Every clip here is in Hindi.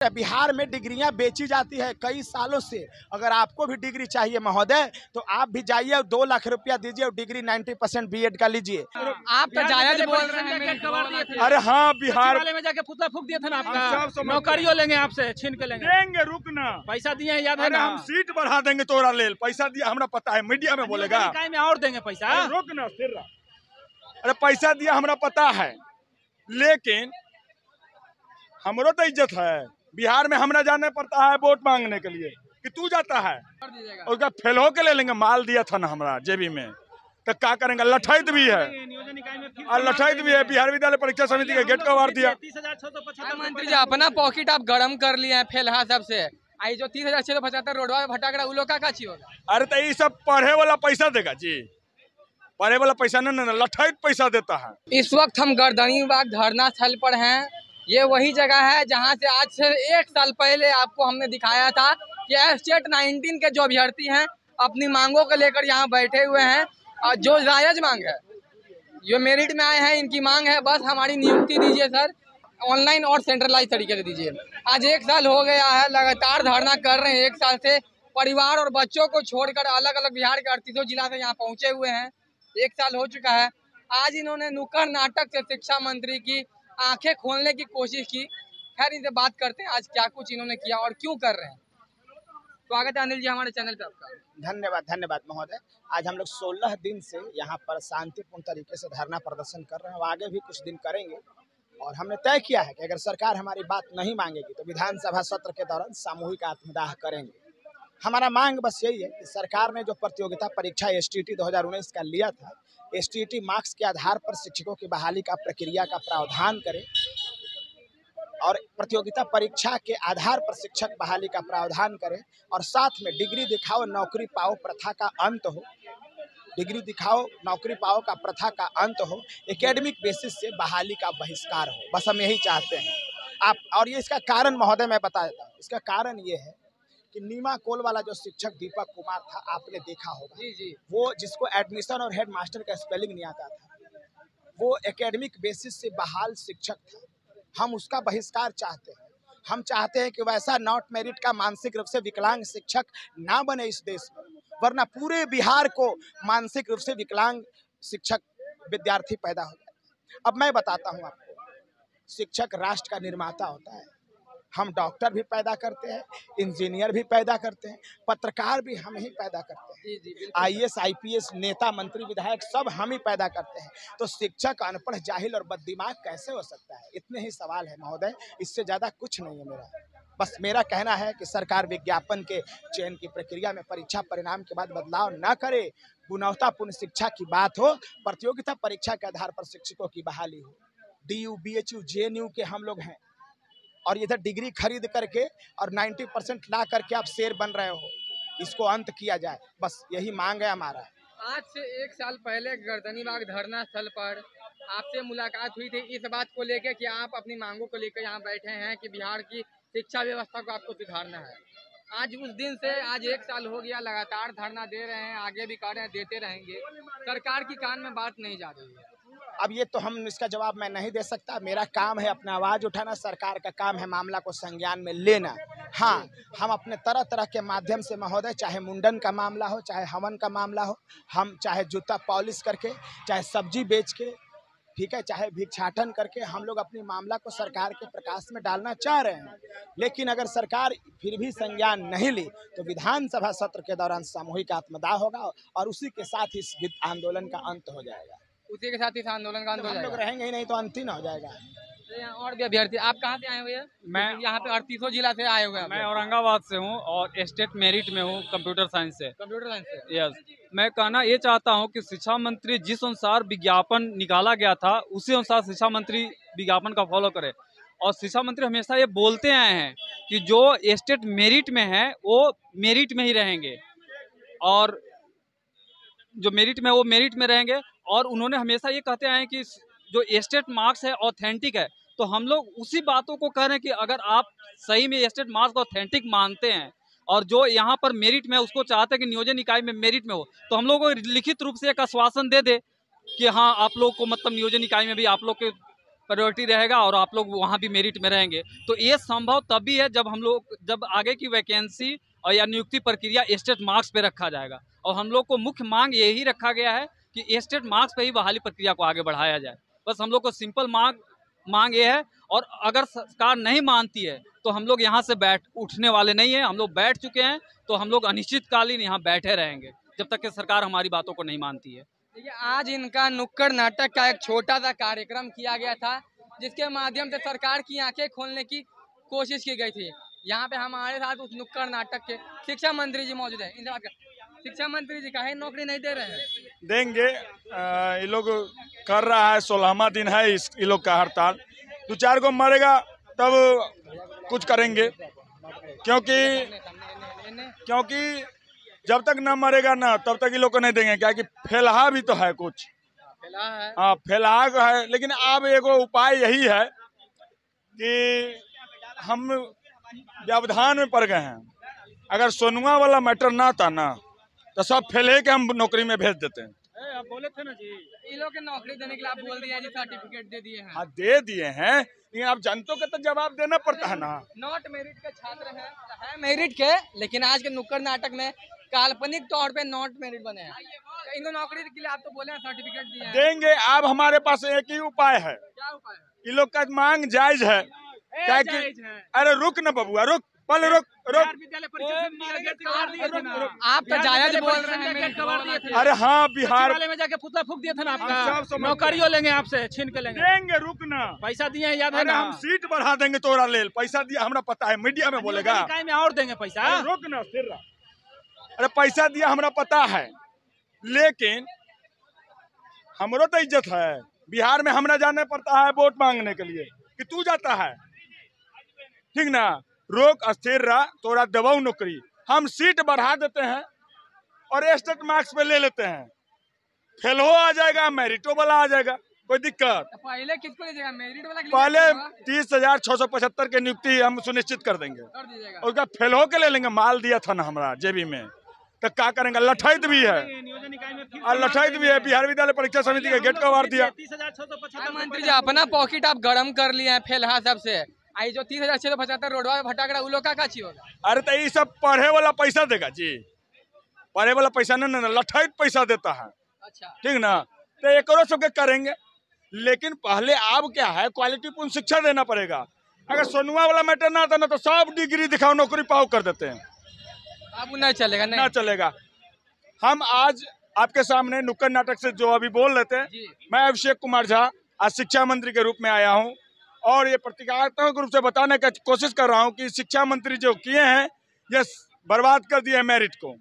है। बिहार में डिग्रियां बेची जाती है कई सालों से। अगर आपको भी डिग्री चाहिए महोदय तो आप भी जाइए, 2 लाख रुपया दीजिए और डिग्री 90% बीएड का लीजिए। आप तो जायज बोल रहे हैं। अरे हाँ, बिहार में जाके पुतला फूक दिया था ना आपका, नौकरियों लेंगे आपसे, छीन के देंगे, रुकना। पैसा दिए याद है ना? हम सीट बढ़ा देंगे तोरा लेल, पैसा दिया हमरा पता है, मीडिया में बोलेगा में और देंगे पैसा। रुकना फिर। अरे पैसा दिया हमरा पता है, लेकिन हमरो तो इज्जत है। बिहार में हमरा जाने पड़ता है वोट मांगने के लिए कि तू जाता है, उसका फेल हो के ले लेंगे। माल दिया था ना हमरा जेबी में, तो क्या करेंगे? लठैत भी है और लठैत भी है। बिहार विद्यालय परीक्षा समिति के गेट का वार दिया। मंत्री जी अपना पॉकेट आप गरम कर लिए हैं फेल है सबसे। आई जो 30,675 रोडवा भटक उन लोग का ची होगा? अरे तो ये सब पढ़े वाला पैसा देगा जी, पढ़े वाला पैसा नहीं, लठैत पैसा देता है। इस वक्त हम गर्दनीबाग धरना स्थल पर हैं। ये वही जगह है जहां से आज से 1 साल पहले आपको हमने दिखाया था कि स्टेट 19 के जो अभ्यर्थी हैं अपनी मांगों को लेकर यहाँ बैठे हुए हैं। और जो जायज मांग है, जो मेरिट में आए हैं, इनकी मांग है बस हमारी नियुक्ति दीजिए सर, ऑनलाइन और सेंट्रलाइज तरीके से दीजिए। आज 1 साल हो गया है, लगातार धरना कर रहे हैं। 1 साल से परिवार और बच्चों को छोड़कर अलग अलग बिहार के 38 जिला से यहाँ पहुंचे हुए हैं। 1 साल हो चुका है। आज इन्होंने नुक्कड़ नाटक से शिक्षा मंत्री की आंखें खोलने की कोशिश की। खैर इनसे बात करते हैं आज क्या कुछ इन्होंने किया और क्यों कर रहे हैं। स्वागत है अनिल जी हमारे चैनल पे आपका। धन्यवाद महोदय। आज हम लोग 16 दिन से यहाँ पर शांतिपूर्ण तरीके से धरना प्रदर्शन कर रहे हैं और आगे भी कुछ दिन करेंगे। और हमने तय किया है कि अगर सरकार हमारी बात नहीं मांगेगी तो विधानसभा सत्र के दौरान सामूहिक आत्मदाह करेंगे। हमारा मांग बस यही है कि सरकार ने जो प्रतियोगिता परीक्षा STT 2019 का लिया था, STT मार्क्स के आधार पर शिक्षकों की बहाली का प्रक्रिया का प्रावधान करे और प्रतियोगिता परीक्षा के आधार पर शिक्षक बहाली का प्रावधान करें और साथ में डिग्री दिखाओ नौकरी पाओ प्रथा का अंत हो। डिग्री दिखाओ नौकरी पाओ का प्रथा का अंत हो। एकेडमिक बेसिस से बहाली का बहिष्कार हो। बस हम यही चाहते हैं आप। और ये इसका कारण महोदय मैं बता देता हूँ। इसका कारण ये है कि नीमा कोल वाला जो शिक्षक दीपक कुमार था, आपने देखा होगा जी। वो जिसको एडमिशन और हेड मास्टर का स्पेलिंग नहीं आता था, वो एकेडमिक बेसिस से बहाल शिक्षक था। हम उसका बहिष्कार चाहते हैं। हम चाहते हैं कि वैसा नॉट मेरिट का मानसिक रूप से विकलांग शिक्षक ना बने इस देश में, वरना पूरे बिहार को मानसिक रूप से विकलांग शिक्षक विद्यार्थी पैदा हो जाए। अब मैं बताता हूँ आपको, शिक्षक राष्ट्र का निर्माता होता है। हम डॉक्टर भी पैदा करते हैं, इंजीनियर भी पैदा करते हैं, पत्रकार भी हम ही पैदा करते हैं, IAS IPS नेता मंत्री विधायक सब हम ही पैदा करते हैं। तो शिक्षक अनपढ़ जाहिल और बददिमाग कैसे हो सकता है? इतने ही सवाल है महोदय, इससे ज्यादा कुछ नहीं है मेरा। बस मेरा कहना है कि सरकार विज्ञापन के चयन की प्रक्रिया में परीक्षा परिणाम के बाद बदलाव न करे, गुणवत्तापूर्ण शिक्षा की बात हो, प्रतियोगिता परीक्षा के आधार पर शिक्षकों की बहाली हो। DU BHU JNU के हम लोग हैं और इधर डिग्री खरीद करके और 90% ला करके आप शेर बन रहे हो, इसको अंत किया जाए। बस यही मांग है हमारा। आज से 1 साल पहले गर्दनीबाग धरना स्थल पर आपसे मुलाकात हुई थी इस बात को लेकर कि आप अपनी मांगों को लेकर यहाँ बैठे हैं कि बिहार की शिक्षा व्यवस्था को आपको सुधारना है। आज उस दिन से आज 1 साल हो गया, लगातार धरना दे रहे हैं, आगे भी कर रहे हैं, देते रहेंगे। सरकार की कान में बात नहीं जा रही है। अब ये तो हम इसका जवाब मैं नहीं दे सकता। मेरा काम है अपना आवाज़ उठाना, सरकार का काम है मामला को संज्ञान में लेना। हाँ, हम अपने तरह तरह के माध्यम से महोदय, चाहे मुंडन का मामला हो, चाहे हवन का मामला हो, हम चाहे जूता पॉलिश करके, चाहे सब्जी बेच के, ठीक है, चाहे भिक्षाटन करके, हम लोग अपनी मामला को सरकार के प्रकाश में डालना चाह रहे हैं। लेकिन अगर सरकार फिर भी संज्ञान नहीं ली तो विधानसभा सत्र के दौरान सामूहिक आत्मदाह होगा और उसी के साथ इस आंदोलन का अंत हो जाएगा। उसी के साथ इस आंदोलन का अंत हो जाएगा। हम लोग रहेंगे ही नहीं तो अंत ही ना हो जाएगा। और भी अभ्यर्थी, आप कहाँ से आए हुए हैं? मैं यहाँ पे 38 जिला से आए हुए हैं। मैं औरंगाबाद से हूँ और स्टेट मेरिट में हूँ कंप्यूटर साइंस से। कंप्यूटर साइंस से? यस। मैं कहना ये चाहता हूँ कि शिक्षा मंत्री जिस अनुसार विज्ञापन निकाला गया था उसी अनुसार शिक्षा मंत्री विज्ञापन का फॉलो करे। और शिक्षा मंत्री हमेशा ये बोलते आए हैं कि जो स्टेट मेरिट में है वो मेरिट में ही रहेंगे और जो मेरिट में वो मेरिट में रहेंगे। और उन्होंने हमेशा ये कहते आए हैं कि जो स्टेट मार्क्स है ऑथेंटिक है। तो हम लोग उसी बातों को कह रहे हैं कि अगर आप सही में स्टेट मार्क्स को ऑथेंटिक मानते हैं और जो यहाँ पर मेरिट में है उसको चाहते हैं कि नियोजन इकाई में मेरिट में हो, तो हम लोग को लिखित रूप से एक आश्वासन दे दे कि हाँ आप लोग को मतलब नियोजन इकाई में भी आप लोग के प्रायोरिटी रहेगा और आप लोग वहाँ भी मेरिट में रहेंगे। तो ये संभव तभी है जब आगे की वैकेंसी और या नियुक्ति प्रक्रिया स्टेट मार्क्स पे रखा जाएगा। और हम लोग को मुख्य मांग यही रखा गया है कि स्टेट मार्क्स पे ही बहाली प्रक्रिया को आगे बढ़ाया जाए। बस हम लोग को सिंपल मांग ये है। और अगर सरकार नहीं मानती है तो हम लोग यहाँ से उठने वाले नहीं है। हम लोग बैठ चुके हैं, तो हम लोग अनिश्चितकालीन यहाँ बैठे रहेंगे जब तक कि सरकार हमारी बातों को नहीं मानती है। देखिए, आज इनका नुक्कड़ नाटक का एक छोटा सा कार्यक्रम किया गया था, जिसके माध्यम से सरकार की आंखें खोलने की कोशिश की गई थी। यहाँ पे हमारे साथ उस नुक्कड़ नाटक के शिक्षा मंत्री जी मौजूद है। इनसे बात कर। शिक्षा मंत्री जी काहे नौकरी नहीं दे रहे हैं? देंगे। ये लोग कर रहा है, 16वां दिन है ये लोग का हड़ताल। 2-4 को मरेगा तब कुछ करेंगे, क्योंकि जब तक न मरेगा ना तब तक ये लोग को नहीं देंगे। क्या कि फैलहा भी तो है कुछ, हाँ फैलहा का है। लेकिन अब एगो उपाय यही है कि हम व्यवधान में पड़ गए हैं। अगर सोनुआ वाला मैटर ना था ना तो सब फैले के हम नौकरी में भेज देते हैं। आप बोले थे ना जी, इन लोग के नौकरी देने के लिए आप बोल दिया जी, सर्टिफिकेट दे दिए हैं। हाँ दे दिए हैं, लेकिन अब जनता को तो जवाब देना पड़ता है ना। नॉट मेरिट के छात्र है मेरिट के, लेकिन आज के नुक्कड़ नाटक में काल्पनिक तौर पे नॉट मेरिट बने हैं। इनको नौकरी के लिए आप तो बोले हैं सर्टिफिकेट दिए हैं। देंगे। अब हमारे पास एक ही उपाय है। क्या उपाय है? इन लोग का मांग जायज है। क्या कि अरे रुक ना बबुआ, रुक पहले रुक। आप तो जायज बोल रहे हैं। अरे हाँ, बिहार में जाके पुतला फूक दिया था ना आपका, नौकरियों लेंगे आपसे, छीन के लेंगे। देंगे, रुक ना। पैसा दिए हैं, याद है अरे ना? हम सीट बढ़ा देंगे तोरा लेल। पैसा दिया हमरा पता है, मीडिया में बोलेगा। में और देंगे पैसा। रुक ना, फिर अरे पैसा दिया हमरा पता है, लेकिन हमरो तो इज्जत है। बिहार में हमरा जाने पड़ता है वोट मांगने के लिए कि तू जाता है, ठीक ना। रोक, अस्थिर रहा, तोरा दबाऊ नौकरी। हम सीट बढ़ा देते हैं और स्टेट मार्क्स पे ले लेते हैं। फेलो आ जाएगा, मेरिटो वाला आ जाएगा, कोई दिक्कत। पहले किसको लीजिएगा? मेरिट वाला? पहले 30,675 की नियुक्ति हम सुनिश्चित कर देंगे। कर दीजिएगा। उसका फेलो के ले लेंगे। माल दिया था ना हमारा जेबी में, तो क्या करेंगे? लठैत भी है और लठैत भी है। बिहार विद्यालय परीक्षा समिति के गेट का वार दिया। 30,675 मंत्री जी, अपना पॉकेट आप गरम कर लिए हैं फेलहा सबसे। आई जो 30,675 रोडवा भटक रहा, उ लोग का होगा? अरे तो ये सब पढ़े वाला पैसा देगा जी, पढ़े वाला पैसा नहीं ना, लठैत पैसा देता है। अच्छा, ठीक ना। तो एक सबके करेंगे, लेकिन पहले अब क्या है, क्वालिटीपूर्ण शिक्षा देना पड़ेगा। अगर सोनुआ वाला मैटर ना आता ना तो सब डिग्री दिखाओ, नौकरी पाओ कर देते हैं। अब नहीं चलेगा। नहीं ना चलेगा। हम आज आपके सामने नुक्कड़ नाटक से जो अभी बोल रहे थे, मैं अभिषेक कुमार झा आज शिक्षा मंत्री के रूप में आया हूं और ये पत्रकारिता रूप से बताने की कोशिश कर रहा हूं कि शिक्षा मंत्री जो किए हैं ये बर्बाद कर दिए मेरिट को।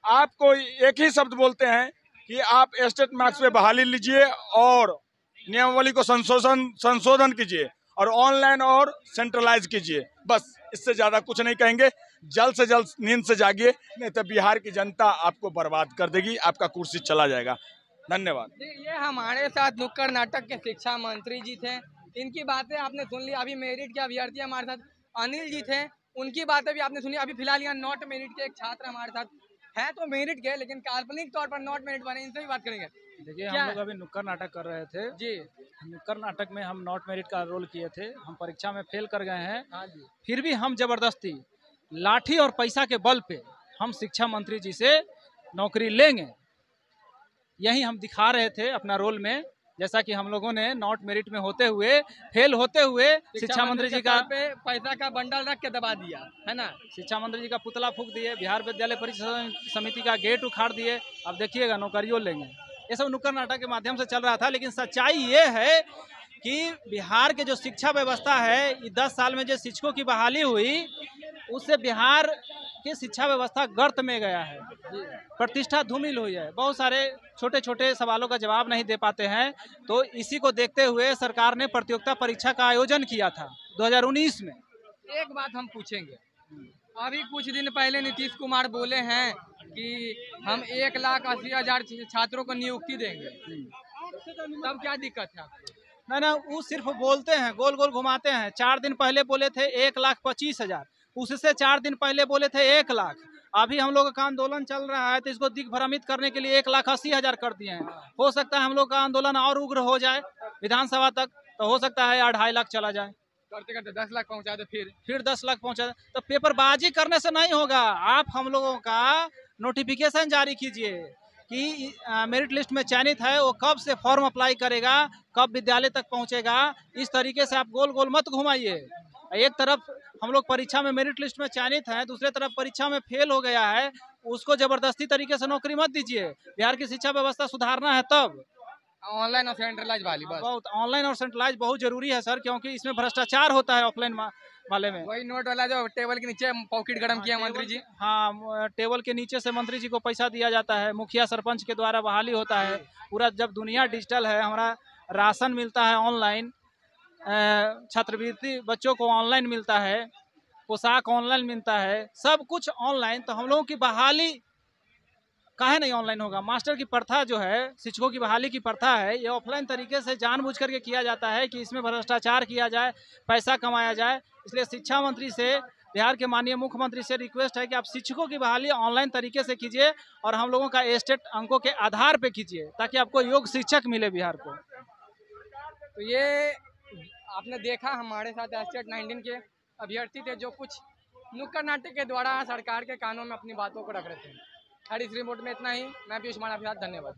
आपको एक ही शब्द बोलते हैं कि आप स्टेट मार्क्स पे बहाली लीजिए और नियमावली को संशोधन कीजिए और ऑनलाइन और सेंट्रलाइज कीजिए। बस इससे ज्यादा कुछ नहीं कहेंगे। जल्द से जल्द नींद से जागिए, नहीं तो बिहार की जनता आपको बर्बाद कर देगी, आपका कुर्सी चला जाएगा। धन्यवाद। ये हमारे साथ नुक्कड़ नाटक के शिक्षा मंत्री जी थे। इनकी बातें आपने सुन ली। अभी मेरिट के अभ्यर्थी हमारे साथ अनिल जी थे, उनकी बातें भी आपने सुनी। अभी फिलहाल यहाँ नॉट मेरिट के एक छात्र हमारे साथ है, तो मेरिट के लेकिन काल्पनिक तौर पर नॉट मेरिट बने। इनसे भी बात करेंगे। देखिए, हम लोग अभी नुक्कड़ नाटक कर रहे थे जी। नुक्कड़ नाटक में हम नॉट मेरिट का रोल किए थे। हम परीक्षा में फेल कर गए हैं। हाँ जी। फिर भी हम जबरदस्ती लाठी और पैसा के बल पे हम शिक्षा मंत्री जी से नौकरी लेंगे, यही हम दिखा रहे थे अपना रोल में। जैसा कि हम लोगों ने नॉट मेरिट में होते हुए, फेल होते हुए शिक्षा मंत्री जी का पे पैसा का बंडल रख के दबा दिया है ना। शिक्षा मंत्री जी का पुतला फूक दिए, बिहार विद्यालय परीक्षा समिति का गेट उखाड़ दिए। अब देखिएगा नौकरियों लेंगे। ये सब नुक्कड़ नाटक के माध्यम से चल रहा था, लेकिन सच्चाई ये है कि बिहार के जो शिक्षा व्यवस्था है, ये 10 साल में जो शिक्षकों की बहाली हुई, उससे बिहार की शिक्षा व्यवस्था गर्त में गया है। प्रतिष्ठा धूमिल हुई है। बहुत सारे छोटे छोटे सवालों का जवाब नहीं दे पाते हैं। तो इसी को देखते हुए सरकार ने प्रतियोगिता परीक्षा का आयोजन किया था 2019 में। एक बात हम पूछेंगे, अभी कुछ दिन पहले नीतीश कुमार बोले हैं कि हम 1,80,000 छात्रों को नियुक्ति देंगे, तब क्या दिक्कत है आपको? ना, वो सिर्फ बोलते हैं, गोल गोल घुमाते हैं। 4 दिन पहले बोले थे 1,25,000, उससे 4 दिन पहले बोले थे 1 लाख। अभी हम लोग का आंदोलन चल रहा है तो इसको दिग्भ्रमित करने के लिए 1,80,000 कर दिए हैं। हो सकता है हम लोग का आंदोलन और उग्र हो जाए विधानसभा तक। तो हो सकता है 2.5 लाख चला जाए, करते करते 10 लाख पहुंचा दे, फिर 10 लाख पहुंचा दे। तो पेपरबाजी करने से नहीं होगा। आप हम लोगों का नोटिफिकेशन जारी कीजिए कि मेरिट लिस्ट में चयनित है, वो कब से फॉर्म अप्लाई करेगा, कब विद्यालय तक पहुंचेगा। इस तरीके से आप गोल गोल मत घुमाइए। एक तरफ हम लोग परीक्षा में मेरिट लिस्ट में चयनित हैं, दूसरे तरफ परीक्षा में फेल हो गया है, उसको जबरदस्ती तरीके से नौकरी मत दीजिए। बिहार की शिक्षा व्यवस्था सुधारना है तब ऑनलाइन और सेंट्रलाइज वाली बस। बहुत ऑनलाइन और सेंट्रलाइज बहुत जरूरी है सर, क्योंकि इसमें भ्रष्टाचार होता है ऑफलाइन वाले में। वही नोट वाला जो टेबल के नीचे पॉकेट गरम किया मंत्री जी। हाँ, टेबल के नीचे से मंत्री जी को पैसा दिया जाता है, मुखिया सरपंच के द्वारा बहाली होता है। पूरा जब दुनिया डिजिटल है, हमारा राशन मिलता है ऑनलाइन, छात्रवृत्ति बच्चों को ऑनलाइन मिलता है, पोशाक ऑनलाइन मिलता है, सब कुछ ऑनलाइन। तो हम लोगों की बहाली काहे नहीं ऑनलाइन होगा। मास्टर की प्रथा जो है, शिक्षकों की बहाली की प्रथा है, ये ऑफलाइन तरीके से जानबूझ करके किया जाता है कि इसमें भ्रष्टाचार किया जाए, पैसा कमाया जाए। इसलिए शिक्षा मंत्री से, बिहार के माननीय मुख्यमंत्री से रिक्वेस्ट है कि आप शिक्षकों की बहाली ऑनलाइन तरीके से कीजिए और हम लोगों का एस्टेट अंकों के आधार पे कीजिए, ताकि आपको योग्य शिक्षक मिले बिहार को। तो ये आपने देखा, हमारे साथ एस्टेट 19 के अभ्यर्थी थे जो कुछ नुक्कड़ नाटक के द्वारा सरकार के कानों में अपनी बातों को रख रहे थे। हर इस रिपोर्ट में इतना ही। मैं पीयूष माना आपके साथ, धन्यवाद।